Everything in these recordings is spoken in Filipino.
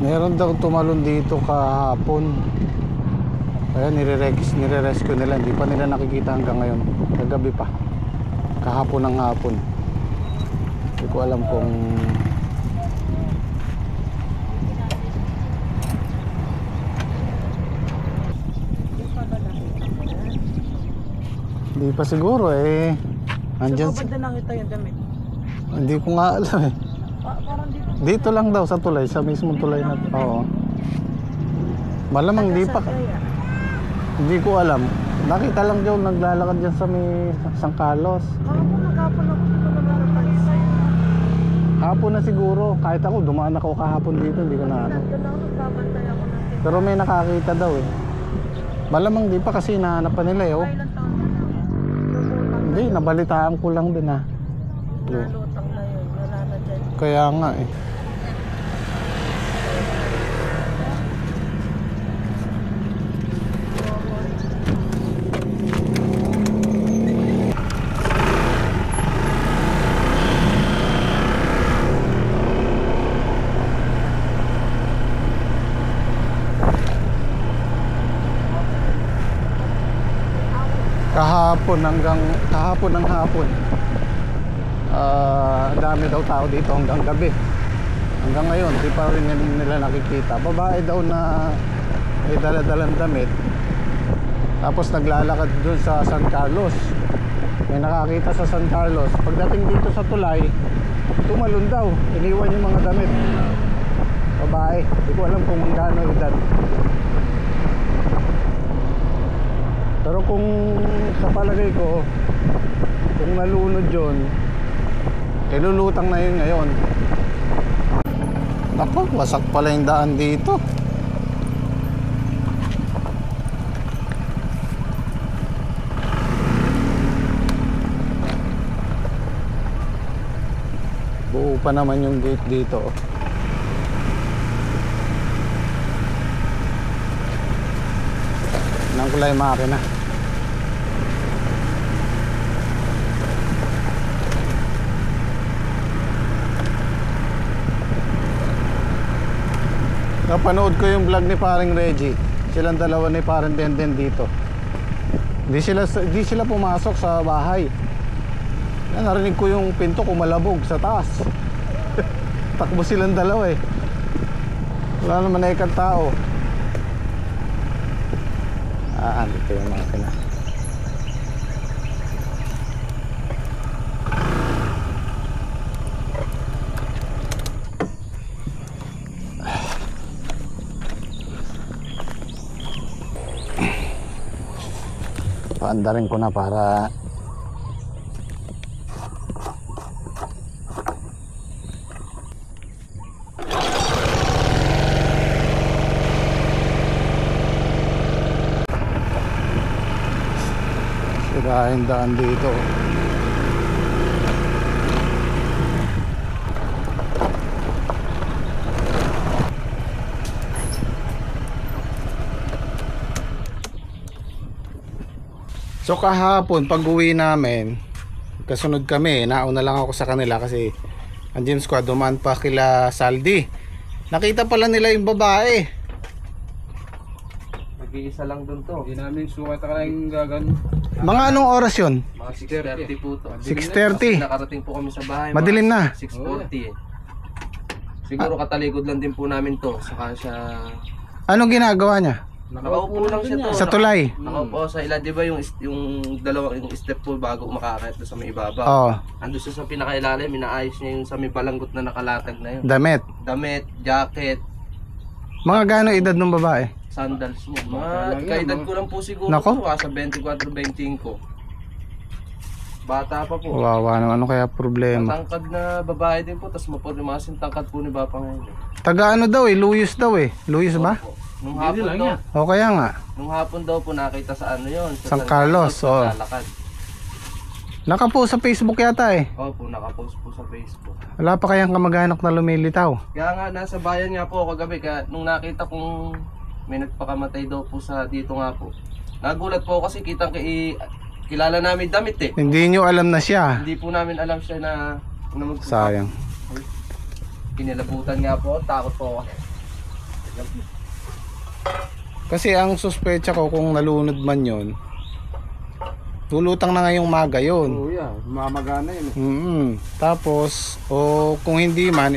Meron daw tumalon dito kahapon. Kaya nire-rescue nila. Hindi pa nila nakikita hanggang ngayon. Kagabi pa. Kahapon ng hapon. Hindi ko alam kung hindi pa siguro eh. Andyan sa baba na nakita yung damit. Hindi ko nga alam eh. Parang Dito lang daw sa tulay, sa mismong tulay na. Oo. Malamang di pa. Hindi ko alam. Nakita lang daw naglalakad diyan sa may San Carlos. Kahapon ako dito naglalakad. Hapon na siguro. Kahit ako dumaan ako kahapon dito, hindi ko na ano. Nagbabantay ako natin. Pero may nakakita daw eh. Malamang di pa kasi hinahanap pa nila eh. Oh. Ilang taon na lang. Hindi, nabalitaan ko lang din ha. Nalutang na yun. Wala na dyan. Kaya nga eh. Kahapon ng hapon dami daw tao dito hanggang gabi. Hanggang ngayon di pa rin nila nakikita. Babae daw na may daladalang damit, tapos naglalakad dun sa San Carlos. May nakakita sa San Carlos. Pagdating dito sa tulay, tumalon daw, iniwan yung mga damit. Babae, di ko alam kung magkano edad. Pero kung sa palagay ko, kung nalunod yun, ilulutang na yun ngayon. Naku, wasak pala yung daan dito. Buo pa naman yung gate dito. Nang kulay makina. Napanood ko yung vlog ni paring Reggie. Silang dalawa ni parang Denden dito. Di sila pumasok sa bahay. Narinig ko yung pinto kumalabog sa taas. Takbo silang dalawa eh. Wala naman na ikang tao. Dito yung makina. Paandarin ko na para sirahin daan dito. So kahapon pag uwi namin, kasunod kami, nauna lang ako sa kanila kasi andiyan squad, dumaan pa kila Saldi. Nakita pala nila yung babae. Nag-iisa lang doon to. Hindi namin sukat ka lang gagano. Mga anong oras yun? Mga 6:30 po to. 6:30. Nakarating po kami sa bahay. Madilim na. 6:40 eh. Siguro katalikod lang din po namin to. Saka siya... Anong ginagawa niya? Nakaupo lang siya to. Sa tulay? Nakaupo sa ila. Di ba yung dalawang yung step po bago makakit sa may ibaba? Oo. Ando siya sa pinakailalim. Inaayos niya yung sa may balanggot na nakalatag na yun. Damit. Damit, jacket, Mga gaano edad ng babae? sandals niya. Mga kaedad ko lang po siguro. Nako. Po, sa 24-25. Bata pa po. Wawa naman, ano kaya problema? Matangkad na babae din po, tapos mapormasin tangkad po ni Bapa ngayon. Taga ano daw eh, Luyos daw eh. Luyos ba? Opo. Nung hapon daw, O kaya nga. nung hapon daw po nakita sa ano yon, San Carlos, oo. Lalakad. Nakapost sa Facebook yata eh. Opo, nakapost po sa Facebook. Wala pa kayang kamag-anak na lumilitaw. Kaya nga nasa bayan nga po ako kagabi, kaya nung nakita kong may nagpakamatay daw po sa dito nga po. Nagulat po ako kasi kitang kilala namin damit eh. Hindi nyo alam na siya. Hindi po namin alam siya na Sayang. Kinilabutan nga po, takot po ako. Kasi ang suspecha ko kung nalunod man yon, tulutang na ngayong maga yun. Oo, yeah. Mamagana yun. Tapos, o kung hindi man,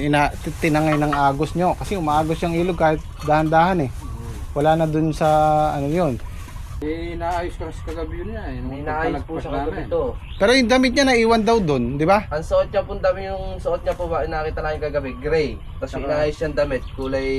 tinangay ng agos nyo. Kasi umaagos yung ilog kahit dahan-dahan eh. Wala na dun sa ano yun. Eh, naayos ka kasi kagabi yun niya. May naayos po siya kagabi to. Pero yung damit niya naiwan daw dun, di ba? Ang suot niya po, dami yung suot niya po ba, nakita lang yung kagabi, gray. Tapos yung inaayos siyang damit, kulay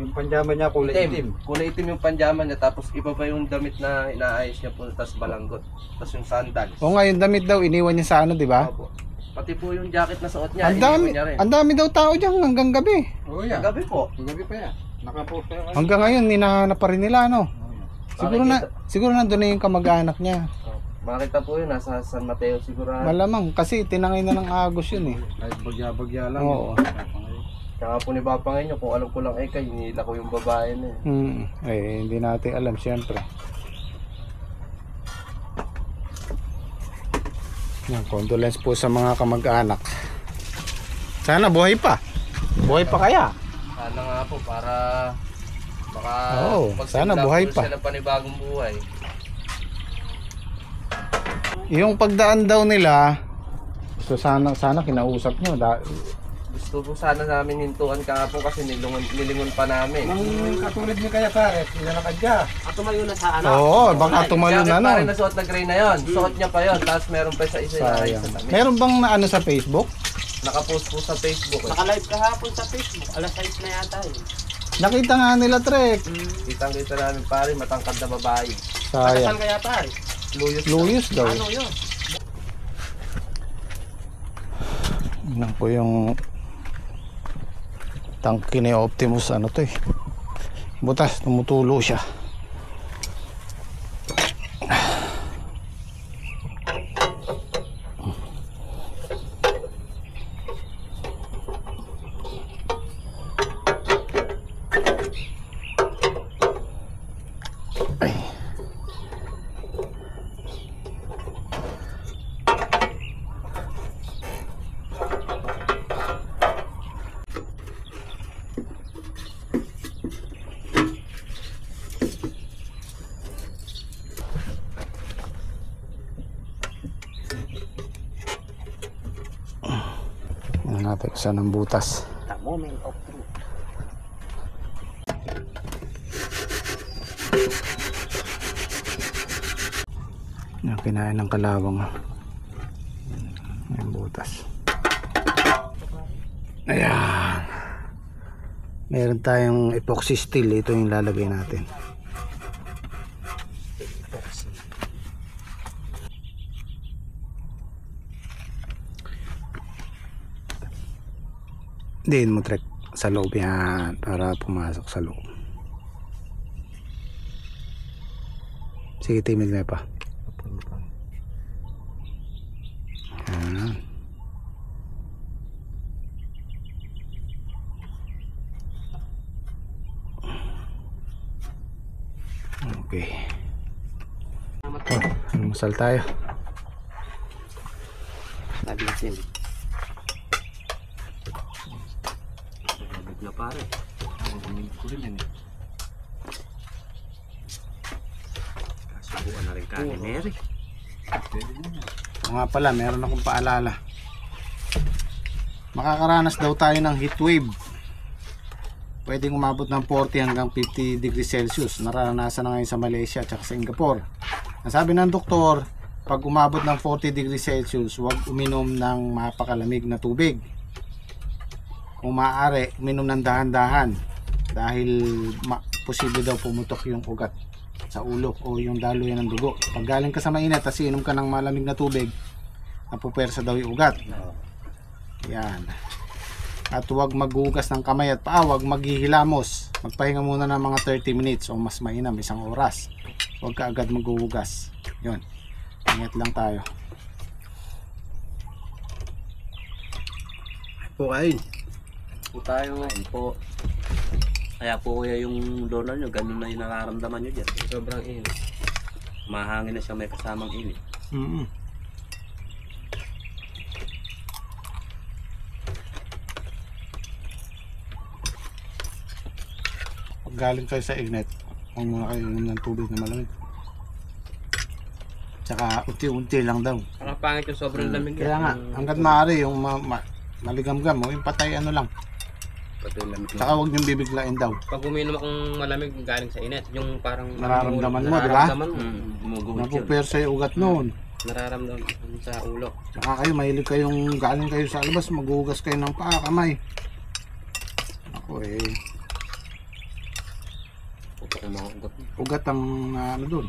Yung panjaman niya kulay itim. Kulay itim yung panjaman niya, tapos iba pa yung damit na inaayos niya po, tapos balanggot. Tapos yung sandals. O nga, yung damit daw iniwan niya sa ano, di ba? Opo. Pati po yung jacket na suot niya, Ang dami, iniwan niya rin. ang dami daw tao diyan hanggang gabi. Oo, yeah. Kagabi po. Kagabi pa yan. Nakapost pa yan. Hanggang ngayon, hinahanap pa rin nila, no? Siguro Makikita. siguro nandun na yung kamag-anak niya. Makita po yun, nasa San Mateo siguro. Malamang, kasi tinangay na ng agos yun eh. Kahit bagya-bagya lang. Oo. Kaya po ni Papa ngayon, kung alam ko lang kay hinila ko yung babae na eh. Eh, hindi natin alam, siyempre. Yan, condolence po sa mga kamag-anak. Sana buhay pa. Buhay pa kaya? Sana nga po, para baka Oo, sana pagsimula buhay po pa. siya ng panibagong buhay. Yung pagdaan daw nila, so sana kinausap nyo. Gusto po sana namin hintuan kahapon kasi nilingon pa namin. Ang katulad niya kaya pare, nilalakad ka. At tumayo na sa ano? Oo, baka tumalon na, no? Jacket pa rin na suot na gray na yun. Suot niya pa yun. Tapos meron pa sa isa na Sayang. sa damit. Meron bang na ano sa Facebook? Nakapost po sa Facebook. Eh. Naka-live kahapon sa Facebook. Alas 6 na yata yun. Nakita nga nila, Trek. Kitang-kita namin pare, matangkad na babae. Sayang. Saan kaya pare? Luyos daw. Ano yun? Yan po yung tangke ni Optimus, ano to eh. Butas, tumutulo siya. Ay. Ano natin kung saan ang butas. The moment of truth. Yan, kinain ng kalawang. Yung butas. Ayan. Meron tayong epoxy steel. Ito yung lalagay natin. Diin mo, Trek, sa loob yan para pumasok sa loob. Sige, timid mo pa. Yan. Okay. Almusal tayo. Nabitin. Na pare. Bumili ko rin yan eh. Kasubuan na rin ka ni Mary. O nga pala, meron akong paalala. Makakaranas daw tayo ng heat wave. Pwedeng umabot ng 40 hanggang 50 degrees Celsius. Naranasan na ngayon sa Malaysia at Singapore. Ang sabi ng doktor, pag umabot ng 40 degrees Celsius, huwag uminom ng mapakalamig na tubig. Kung maaari, uminom ng dahan-dahan dahil posible daw pumutok yung ugat sa ulo o yung daloy ng dugo. Pag galing ka sa mainit at inom ka ng malamig na tubig, napupersa daw yung ugat. Yan. At huwag maghugas ng kamay at paa, huwag maghihilamos. Magpahinga muna ng mga 30 minutes o mas mainam, 1 oras. Huwag ka agad maghuhugas. Yun. Ingat lang tayo. Po kayo. Po tayo. Po. Kaya po kuya yung donor nyo, ganun na yung nararamdaman nyo dyan. Sobrang init. Mahangin na siya, may kasamang init. galing kayo sa init, huwag muna kayo inom ng tubig na malamig. Tsaka unti-unti lang daw. Parang pangit yung sobrang lamig. Kaya nga, hanggat maaari yung maligam-gam o yung patay ano lang. Pati lamig. Tsaka huwag niyong bibiglain daw. Pag uminom akong malamig galing sa init, yung parang Nararamdaman mo, di ba? Nararamdaman mo. Gumuguhit yun. Napupersa yung ugat noon. Nararamdaman sa ulo. Tsaka kayo, mahilig kayong galing kayo sa labas, maghugas kayo ng paa, kamay. Ako Putok yung mga ugat. ugat ang ano doon.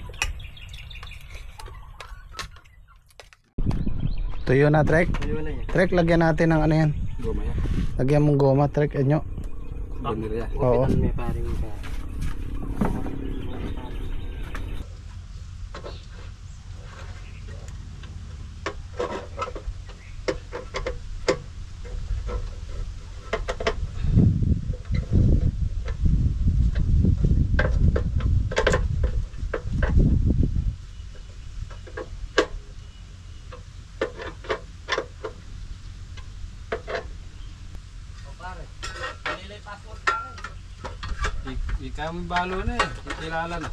Tuyo na, Trek. Ayun na yan. Trek, lagyan natin ng ano yan. Goma yan. Lagyan mong goma, Trek. Anyo. Bumili yan. Oo. May paring ka. Ikaw may balo na eh. Kilala na.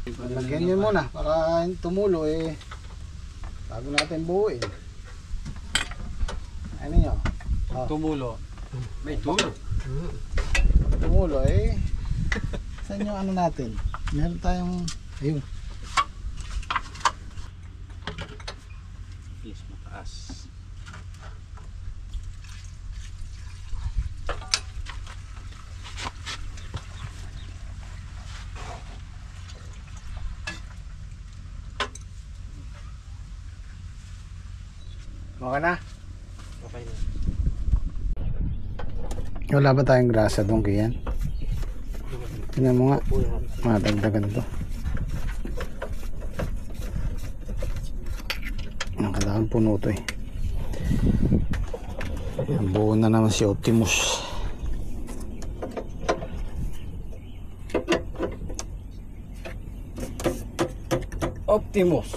Lagyan nyo muna para tumulo bago natin buuin. Ano nyo? Tumulo. May tulo. Tumulo saan yung ano natin? Meron tayong ayun. Yes, mataas. Okay na? Okay na. Wala ba tayong grasa doon kiyan? Tingnan mo nga. Madagdagan to. Nakalakan puno to Ang buo na naman si Optimus. Optimus.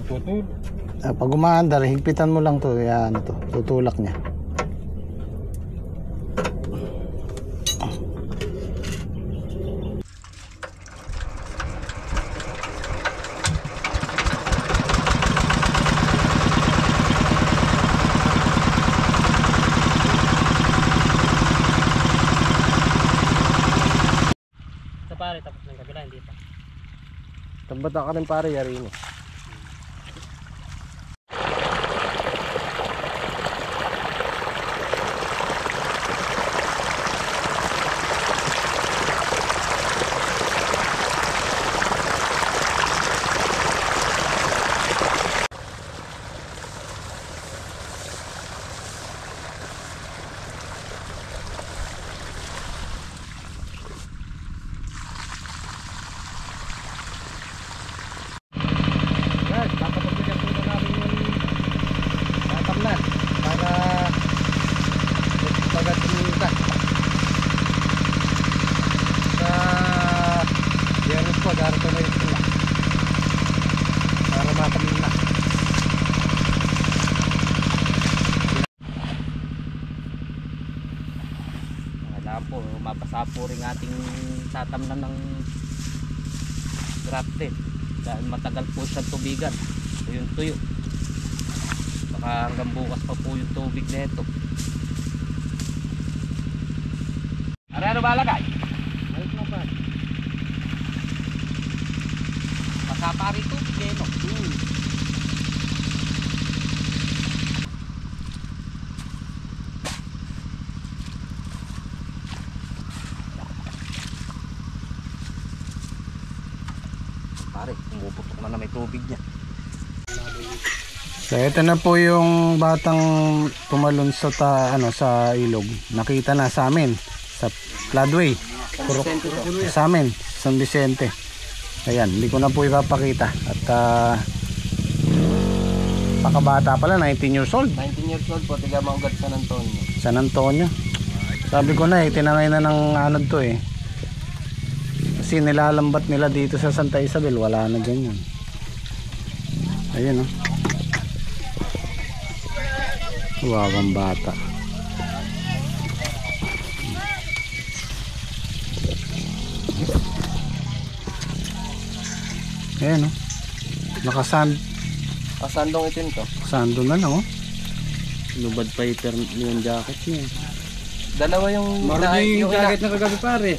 Tutulog. Pag umaandar, higpitan mo lang to. Yan, tutulak niya. Sa pare, tapos ng kabila, hindi pa. Tambata ka rin pare, yari mo. Wala po, mapasa po rin ating tatamnan ng grafted dahil matagal po siyang tubigan. Tuyo. Baka hanggang bukas pa po yung tubig na ito. Ano ba lagay? Ayos na pa. Masapa rito, no? Pare, pumuputok na may tubig niya. So ito na po yung batang tumalon sa sa ilog. Nakita na sa amin sa floodway. Sa amin, San Vicente. Ayan, hindi ko na po ipapakita. At pakabata pala, 19 years old. 19 years old po, tiga Maugat San Antonio. San Antonio. Sabi ko na tinangay na ng anod to Kasi nilalambat nila dito sa Santa Isabel, wala na ganyan. Ayun Wawang bata. Ayan, oh. Nakasand. Kasandong itim to. Sando na lang, oh. Lubad fighter yung jacket niya. Dalawa yung... Maroon yung jacket na kagabi pare.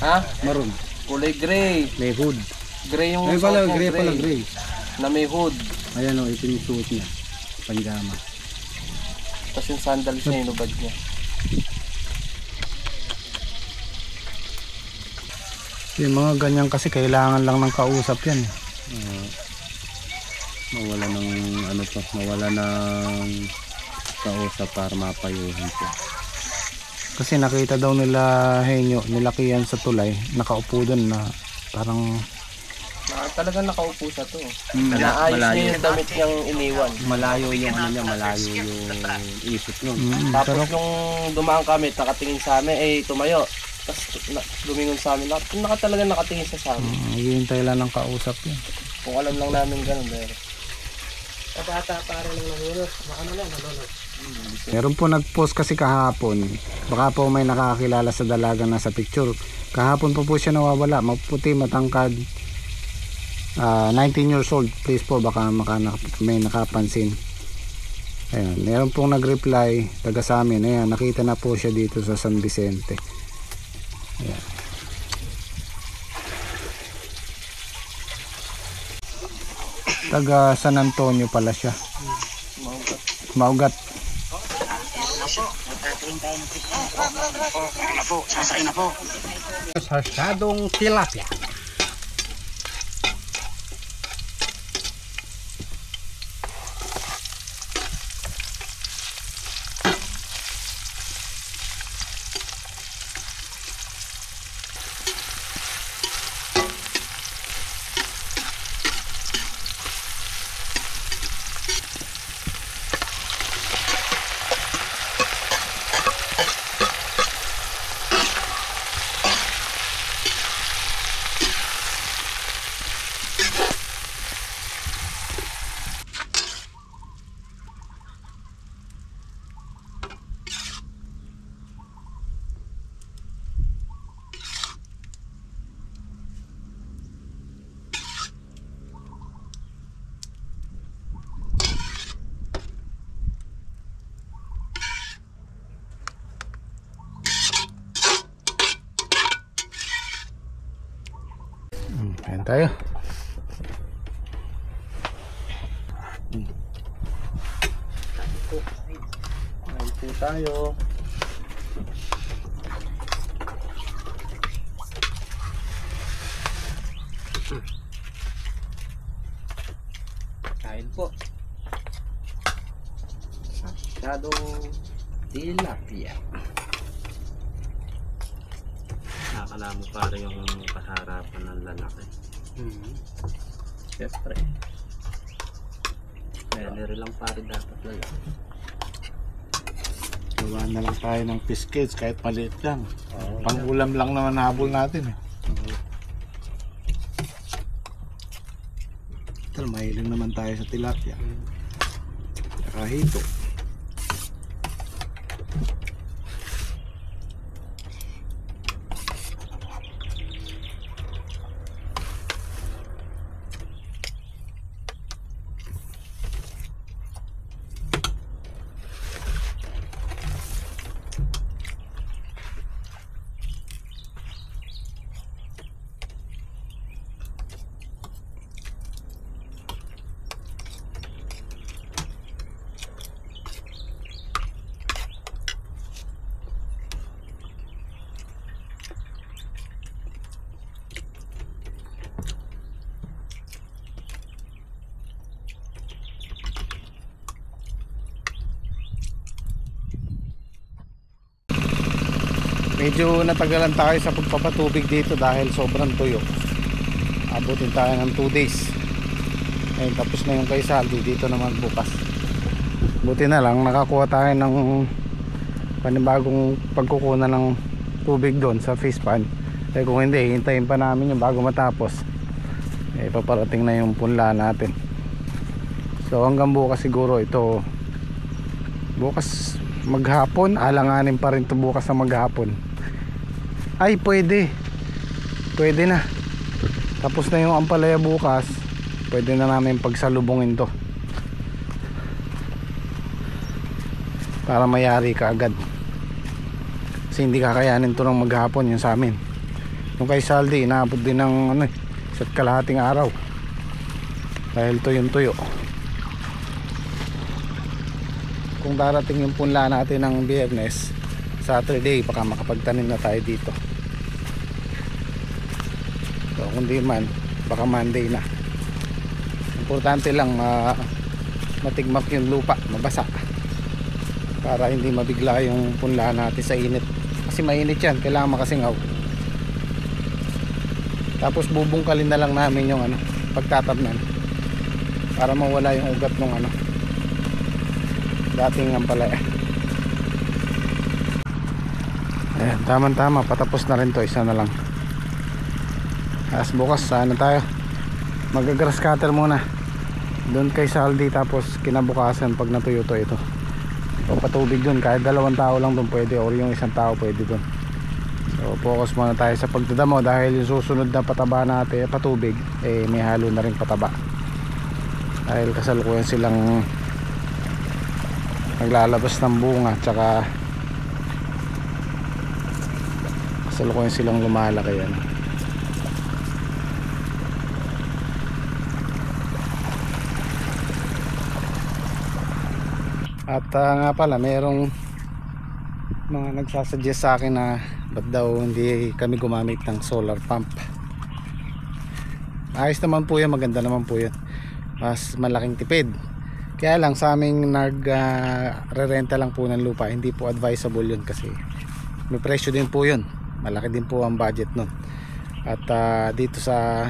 Ha? Maroon. Kulay gray. May hood. Gray yung... Ay pala, suot niya, gray pala, gray. Na may hood. Ayan o, ito yung suot niya. Panjama. Tapos yung sandals niya, yung lubad niya. Yung mga ganyan kasi kailangan lang ng kausap yan. Mawala ng ano to, mawala ng kausap para mapayuhan siya. Kasi nakita daw nila Henyo, nilakihan sa tulay, nakaupo doon na parang Talagang nakaupo sa to. Malayo. Naayos niya yung damit niyang iniwan. Malayo yung ano niya, malayo yung isip nun. Tapos pero nung dumaan kami, nakatingin sa amin, tumayo. Tapos lumingon sa amin. Talagang nakatingin siya sa amin. naghihintay lang ng kausap yan. Kung alam lang namin ganun, pero... Meron po nag-post kasi kahapon, baka po may nakakilala sa dalaga na sa picture. Kahapon po siya nawawala, maputi, matangkad, 19 years old. Please po, baka may nakapansin. Ayan, meron pong nag-reply taga sa amin. Ayan, nakita na po siya dito sa San Vicente. Ayan. Taga San Antonio pala siya. Maugat. Sarsadong tilapia. Ayan tayo. Ayan po tayo. Kain po. Masyadong tilapia. Nakakala mo para yung kasarapan ng lalaki. Siyempre. Meron lang pare dapat lalaki. Gawa na lang tayo ng fish cage kahit maliit lang. Pang-ulam lang naman habol natin eh. Tal, mahiling naman tayo sa tilapia. Saka hito. Medyo natagalan tayo sa pagpapatubig dito dahil sobrang tuyo. Abutin tayo ng 2 days. Ayun, tapos na yung kay Saldi. Dito naman bukas. Buti na lang nakakuha tayo ng panibagong pagkukunan ng tubig doon sa fish pond. Eh kung hindi, hintayin pa namin yung bago matapos. Eh paparating na yung punla natin. So hanggang bukas siguro ito. Bukas maghapon, alanganin pa rin to bukas sa maghapon. Ay pwede na. Tapos na yung ampalaya bukas. pwede na namin pagsalubungin to para mayari ka agad, kasi hindi kakayanin to ng maghapon yung sa amin. Yung kay Saldi inaabot din ng isa't kalahating araw dahil tuyong-tuyo. Kung darating yung punla natin ng Biyernes, Saturday, baka makapagtanim na tayo dito. So kung di man, baka Monday na. Importante lang matigmak yung lupa, mabasa, para hindi mabigla yung punla natin sa init, kasi mainit yan, kailangan makasingaw. Tapos bubungkalin na lang namin yung pagtatabnan para mawala yung ugat ng dating ampalaya. Ayan, tama, patapos na rin to, isa na lang. As bukas saan na tayo, mag-grass cutter muna doon kay Saldi, tapos kinabukasan pag natuyo to ito, o patubig doon, kahit 2 tao lang doon pwede, or yung 1 tao pwede doon. So focus muna tayo sa pagdadamo, dahil yung susunod na pataba natin, patubig, may halo na rin pataba, dahil kasalukuyan silang naglalabas ng bunga, tsaka kasalukuyan silang lumalaki yan. At nga pala, mayroong mga nagsasuggest sa akin na ba't daw hindi kami gumamit ng solar pump. Ayos naman po yan, maganda naman po yan, mas malaking tipid. Kaya lang sa aming re-renta lang po ng lupa, hindi po advisable yun, kasi may presyo din po yun, malaki din po ang budget nun. At dito sa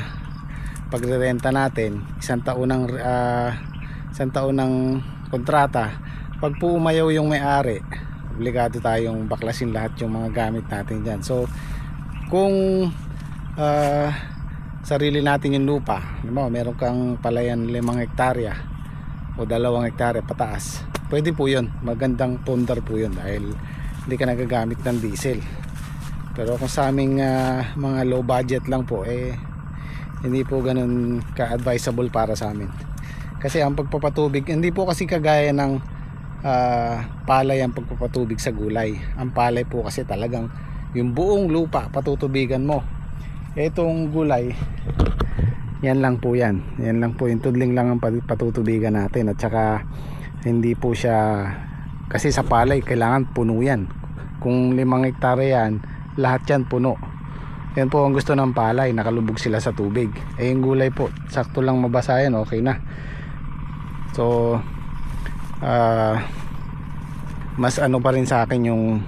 pagre-renta natin, isang taon ng kontrata, pag po umayaw yung may-ari, obligado tayong baklasin lahat yung mga gamit natin dyan. So kung sarili natin yung lupa, meron kang palayan 5 hektarya o 2 hektarya pataas, pwede po yun, magandang pondar po yun, dahil hindi ka nagagamit ng diesel. Pero kung sa aming mga low budget lang po, hindi po ganun ka-advisable para sa amin, kasi ang pagpapatubig hindi po kasi kagaya ng palay ang pagpapatubig sa gulay. Ang palay po kasi talagang yung buong lupa patutubigan mo. Etong gulay, yan lang po yan lang po, yung tudling lang ang patutubigan natin. At saka hindi po siya, kasi sa palay kailangan puno yan. Kung 5 hektarya yan, lahat yan puno. Yan po ang gusto ng palay, nakalubog sila sa tubig. Yung gulay po, sakto lang mabasa yan, okay na. So mas pa rin sa akin yung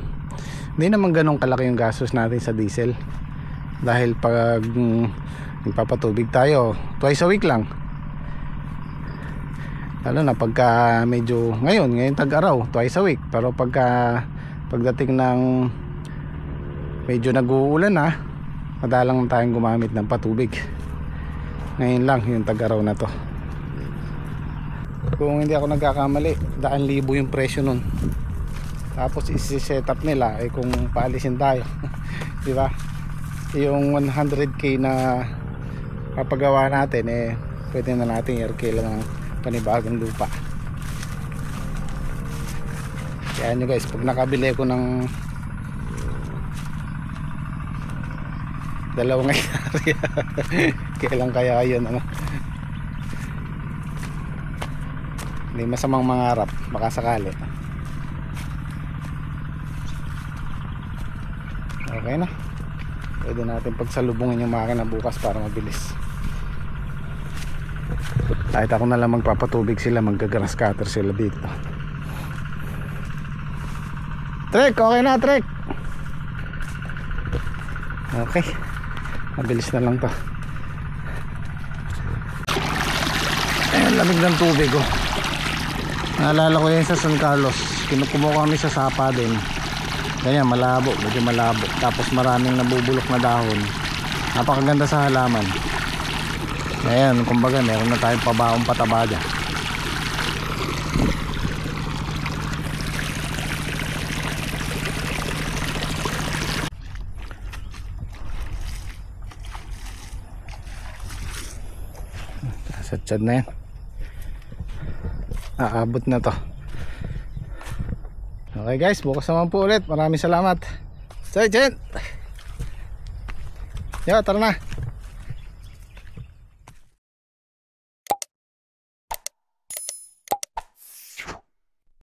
hindi naman ganun kalaki yung gastos natin sa diesel, dahil pag nagpapatubig tayo twice a week lang, lalo na pagka medyo ngayon tag-araw, twice a week. Pero pagdating ng medyo nag-uulan na, madalang tayong gumamit ng patubig. Ngayon lang yung tag-araw na to. Kung hindi ako nagkakamali, 100,000 yung presyo nun. Tapos isi-set up nila kung paalisin tayo. Di ba? Yung 100k na papagawa natin, pwede na natin i-reclaim ng panibagong lupa. Kaya nyo guys, pag nakabili ko ng 2 hektarya, kailan kaya yun hindi masamang mangarap, baka sakali. Okay na, pwede natin pagsalubungin yung makina bukas para mabilis. Kahit ako na lang magpapatubig sila, mag-grass cutter sila dito. Trek, okay na Trek. Okay, mabilis na lang to. Ayan, lamig ng tubig oh. Naalala ko yan sa San Carlos, kumuha kami sa sapa din. Ganyan, malabo, medyo malabo. Tapos maraming nabubulok na dahon. Napakaganda sa halaman. Ayan, kumbaga meron na tayong pabaong pataba dyan. Sa tiyan na yan. Aabot na to. Okay guys, bukas naman po ulit. Maraming salamat. Say, Jen! Yo, tara na.